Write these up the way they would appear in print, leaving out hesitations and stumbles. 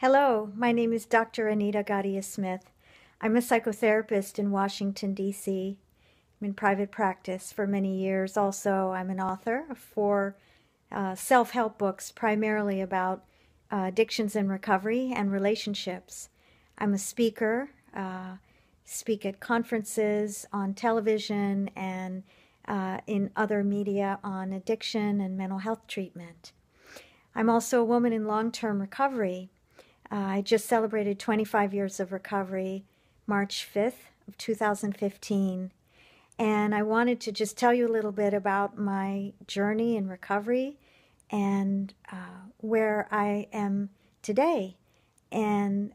Hello, my name is Dr. Anita Gadhia-Smith. I'm a psychotherapist in Washington, D.C. I'm in private practice for many years. Also, I'm an author of four self-help books, primarily about addictions and recovery and relationships. I'm a speaker, speak at conferences, on television, and in other media on addiction and mental health treatment. I'm also a woman in long-term recovery. I just celebrated 25 years of recovery, March 5th of 2015. And I wanted to just tell you a little bit about my journey in recovery and where I am today. And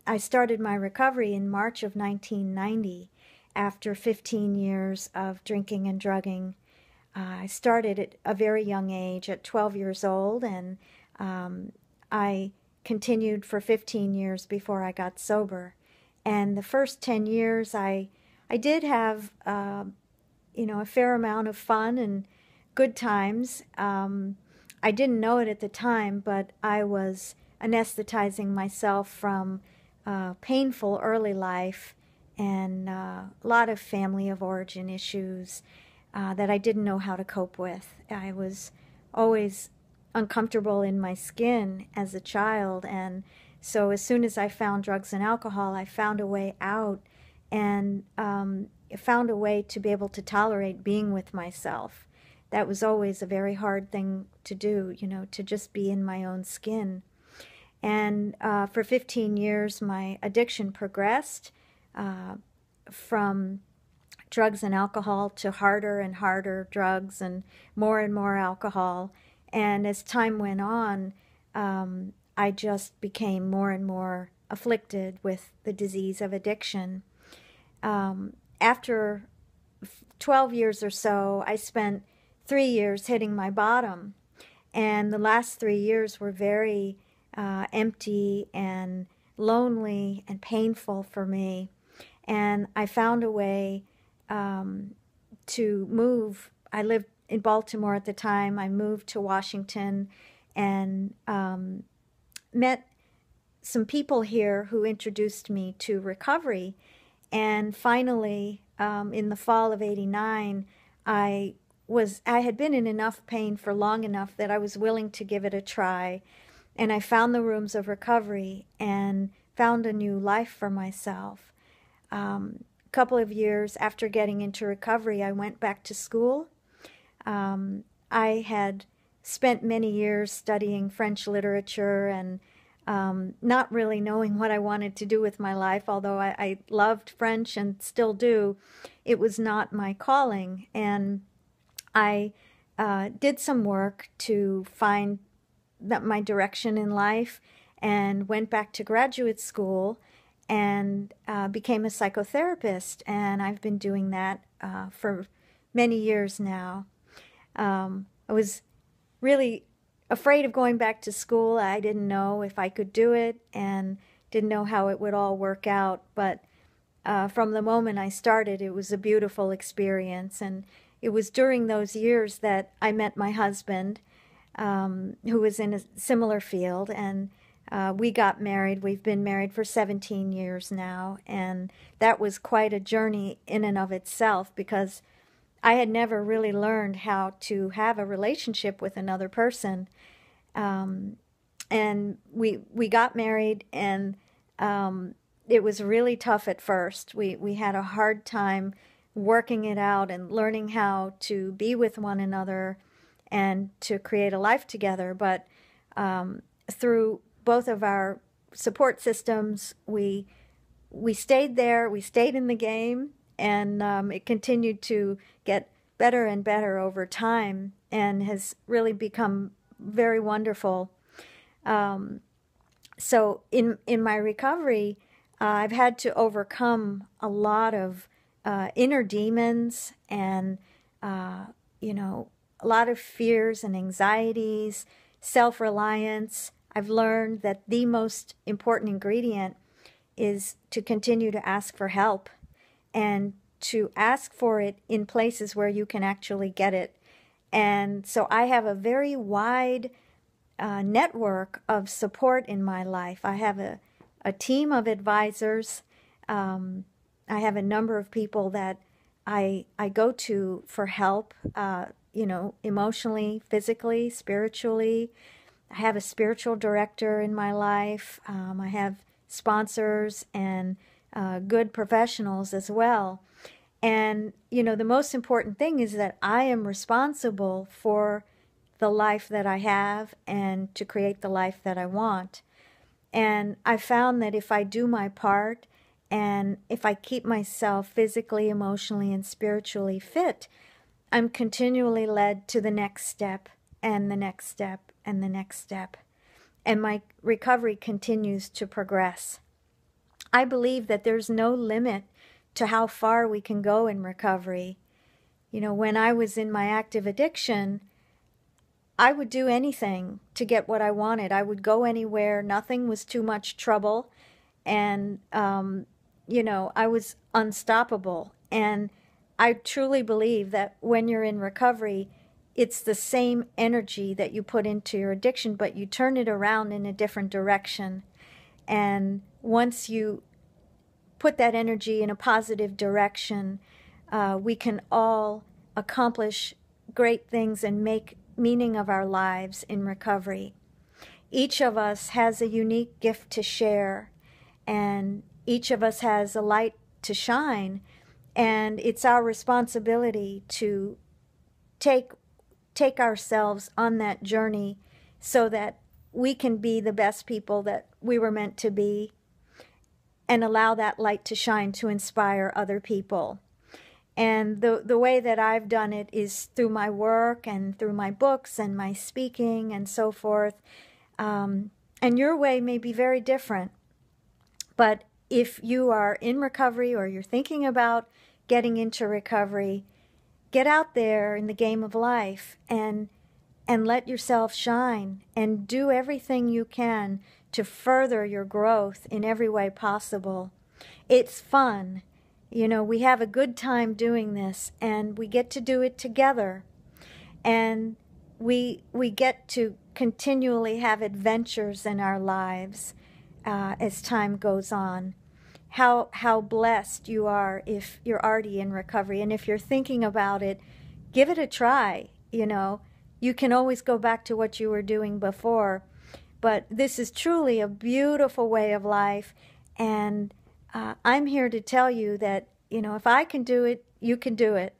I started my recovery in March of 1990 after 15 years of drinking and drugging. I started at a very young age, at 12 years old, and I continued for 15 years before I got sober. And the first 10 years I did have a fair amount of fun and good times. I didn't know it at the time, but I was anesthetizing myself from painful early life and a lot of family of origin issues that I didn't know how to cope with. I was always uncomfortable in my skin as a child, and so as soon as I found drugs and alcohol, I found a way out and found a way to be able to tolerate being with myself. That was always a very hard thing to do, to just be in my own skin. And for 15 years, my addiction progressed from drugs and alcohol to harder and harder drugs and more alcohol. And as time went on, I just became more and more afflicted with the disease of addiction. After 12 years or so, I spent 3 years hitting my bottom. And the last 3 years were very empty and lonely and painful for me. And I found a way to move. I lived in Baltimore at the time. I moved to Washington and met some people here who introduced me to recovery. And finally, in the fall of '89, I had been in enough pain for long enough that I was willing to give it a try. And I found the rooms of recovery and found a new life for myself. A couple of years after getting into recovery, I went back to school. I had spent many years studying French literature and not really knowing what I wanted to do with my life, although I loved French and still do. It was not my calling, and I did some work to find my direction in life and went back to graduate school and became a psychotherapist, and I've been doing that for many years now. I was really afraid of going back to school. I didn't know if I could do it and didn't know how it would all work out, but from the moment I started, it was a beautiful experience. And it was during those years that I met my husband, who was in a similar field, and we got married. We've been married for 17 years now, and that was quite a journey in and of itself, because I had never really learned how to have a relationship with another person. And we got married, and it was really tough at first. We had a hard time working it out and learning how to be with one another and to create a life together. But through both of our support systems, we stayed there, we stayed in the game, and it continued to get better and better over time and has really become very wonderful. So in my recovery, I've had to overcome a lot of inner demons and, a lot of fears and anxieties, self-reliance. I've learned that the most important ingredient is to continue to ask for help and to ask for it in places where you can actually get it. And so I have a very wide network of support in my life. I have a team of advisors. I have a number of people that I go to for help, emotionally, physically, spiritually. I have a spiritual director in my life. I have sponsors and good professionals as well. And, the most important thing is that I am responsible for the life that I have and to create the life that I want. And I found that if I do my part and if I keep myself physically, emotionally, and spiritually fit, I'm continually led to the next step and the next step and the next step. And my recovery continues to progress. I believe that there's no limit to how far we can go in recovery. When I was in my active addiction, I would do anything to get what I wanted. I would go anywhere. Nothing was too much trouble. And, I was unstoppable. And I truly believe that when you're in recovery, it's the same energy that you put into your addiction, but you turn it around in a different direction. And once you put that energy in a positive direction, we can all accomplish great things and make meaning of our lives in recovery. Each of us has a unique gift to share, and each of us has a light to shine, and it's our responsibility to take ourselves on that journey so that we can be the best people that we were meant to be and allow that light to shine to inspire other people. And the way that I've done it is through my work and through my books and my speaking and so forth. And your way may be very different. But if you are in recovery or you're thinking about getting into recovery, get out there in the game of life and let yourself shine and do everything you can to further your growth in every way possible. It's fun. We have a good time doing this, and we get to do it together. And we get to continually have adventures in our lives as time goes on. How blessed you are if you're already in recovery. And if you're thinking about it, give it a try. You can always go back to what you were doing before. But this is truly a beautiful way of life. And I'm here to tell you that, if I can do it, you can do it.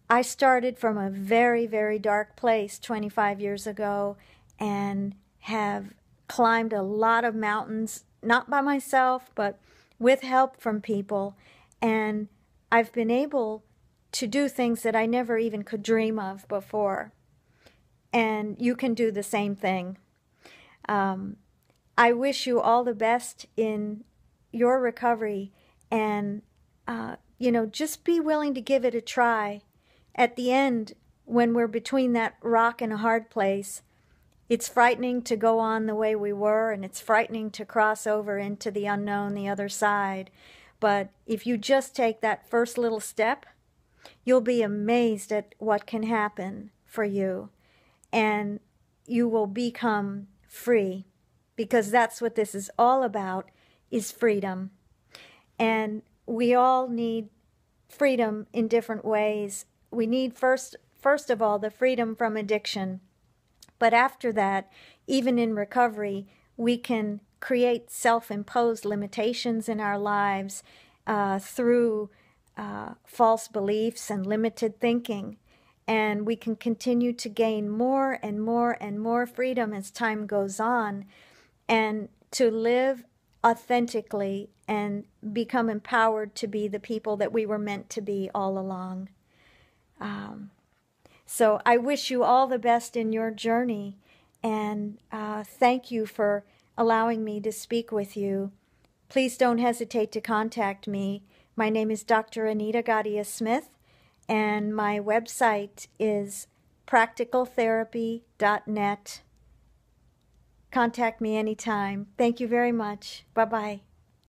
I started from a very, very dark place 25 years ago and have climbed a lot of mountains, not by myself, but with help from people. And I've been able to do things that I never even could dream of before. And you can do the same thing. I wish you all the best in your recovery, and just be willing to give it a try. At the end, when we're between that rock and a hard place, it's frightening to go on the way we were, and it's frightening to cross over into the unknown, the other side. But if you just take that first little step, you'll be amazed at what can happen for you, and you will become free, because that's what this is all about, is freedom. And we all need freedom in different ways. We need first of all the freedom from addiction. But after that, even in recovery, we can create self-imposed limitations in our lives through false beliefs and limited thinking. And we can continue to gain more and more and more freedom as time goes on, and to live authentically and become empowered to be the people that we were meant to be all along. So I wish you all the best in your journey, and thank you for allowing me to speak with you. Please don't hesitate to contact me. My name is Dr. Anita Gadhia-Smith, and my website is practicaltherapy.net. Contact me anytime. Thank you very much. Bye-bye.